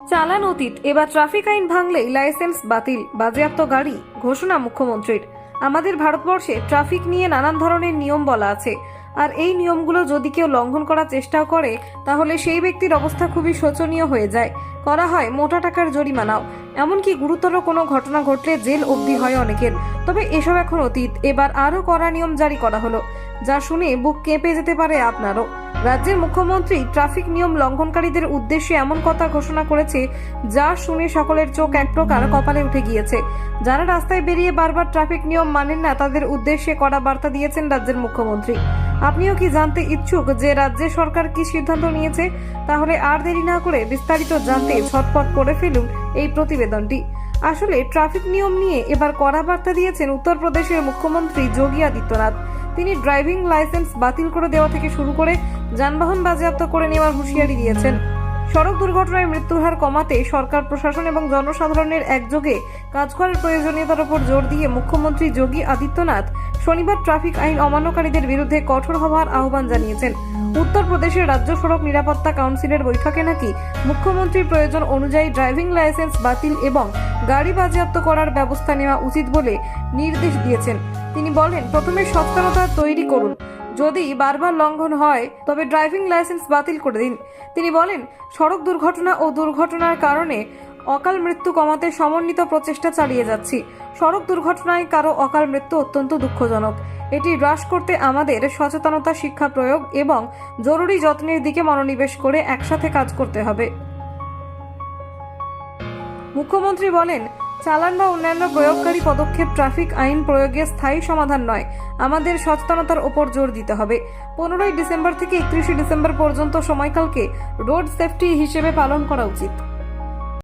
চালান অতীত, এবার ট্রাফিক আইন ভাঙলেই লাইসেন্স বাতিল, বাজেয়াপ্ত গাড়ি, ঘোষণা মুখ্যমন্ত্রীর। আমাদের ভারতবর্ষে ট্রাফিক নিয়ে নানান ধরনের নিয়ম বলা আছে, আর এই নিয়মগুলো যদি কেউ লঙ্ঘন করার চেষ্টাও করে তাহলে সেই ব্যক্তির অবস্থা খুবই শোচনীয় হয়ে যায়। করা হয় মোটা টাকার জরিমানাও, এমনকি গুরুতর কোনো ঘটনা ঘটলে জেল অবধি হয় অনেকের। তবে এসব এখন অতীত, এবার আরও কড়া নিয়ম জারি করা হলো, যা শুনে বুক কেঁপে যেতে পারে আপনারও। রাজ্যের মুখ্যমন্ত্রী ট্রাফিক নিয়ম লঙ্ঘনকারীদের উদ্দেশ্যে এমন কথা ঘোষণা করেছে যা শুনে সকলের চোখ এক প্রকার কপালে উঠে গিয়েছে। যারা রাস্তায় বেরিয়ে বারবার ট্রাফিক নিয়ম মানেন না তাদের উদ্দেশ্যে কড়া বার্তা দিয়েছেন রাজ্যের মুখ্যমন্ত্রী। আপনিও কি জানতে ইচ্ছুক যে রাজ্য সরকার কি সিদ্ধান্ত নিয়েছে? তাহলে আর দেরি না করে বিস্তারিত জানতে ঝটপট করে ফেলুন এই প্রতিবেদনটি। আসলে ট্রাফিক নিয়ম নিয়ে এবার কড়া বার্তা দিয়েছেন উত্তরপ্রদেশের মুখ্যমন্ত্রী যোগী আদিত্যনাথ। তিনি ড্রাইভিং লাইসেন্স বাতিল করে দেওয়া থেকে শুরু করে যানবাহন বাজেয়াপ্ত করে নেওয়ার হুঁশিয়ারি দিয়েছেন। সড়ক দুর্ঘটনায় মৃত্যুর হার কমাতে সরকার, প্রশাসন এবং জনসাধারণের একযোগে কাজ করার প্রয়োজনীয়তার উপর জোর দিয়ে মুখ্যমন্ত্রী যোগী আদিত্যনাথ শনিবার ট্রাফিক আইন অমান্যকারীদের বিরুদ্ধে কঠোর হওয়ার আহ্বান জানিয়েছেন। উত্তরপ্রদেশের রাজ্য সড়ক নিরাপত্তা কাউন্সিলের বৈঠকে নাকি মুখ্যমন্ত্রীর প্রয়োজন অনুযায়ী ড্রাইভিং লাইসেন্স বাতিল এবং গাড়ি বাজেয়াপ্ত করার ব্যবস্থা নেওয়া উচিত বলে নির্দেশ দিয়েছেন। তিনি বলেন, প্রথমে সচেতনতা তৈরি করুন, যদি বারবার লঙ্ঘন হয় তবে ড্রাইভিং লাইসেন্স বাতিল করে দিন। তিনি বলেন, সড়ক দুর্ঘটনা ও দুর্ঘটনার কারণে অকাল মৃত্যু কমাতে সমন্বিত প্রচেষ্টা চালিয়ে যাচ্ছি। সড়ক দুর্ঘটনায় কারো অকাল মৃত্যু অত্যন্ত দুঃখজনক। এটি হ্রাস করতে আমাদের সচেতনতা, শিক্ষা প্রয়োগ এবং জরুরি যত্নের দিকে মনোনিবেশ করে একসাথে কাজ করতে হবে। মুখ্যমন্ত্রী বলেন, চালান বা অন্যান্য প্রয়োগকারী পদক্ষেপ ট্রাফিক আইন প্রয়োগে স্থায়ী সমাধান নয়, আমাদের সচেতনতার ওপর জোর দিতে হবে। 15 ডিসেম্বর থেকে 31 ডিসেম্বর পর্যন্ত সময়কালকে রোড সেফটি হিসেবে পালন করা উচিত।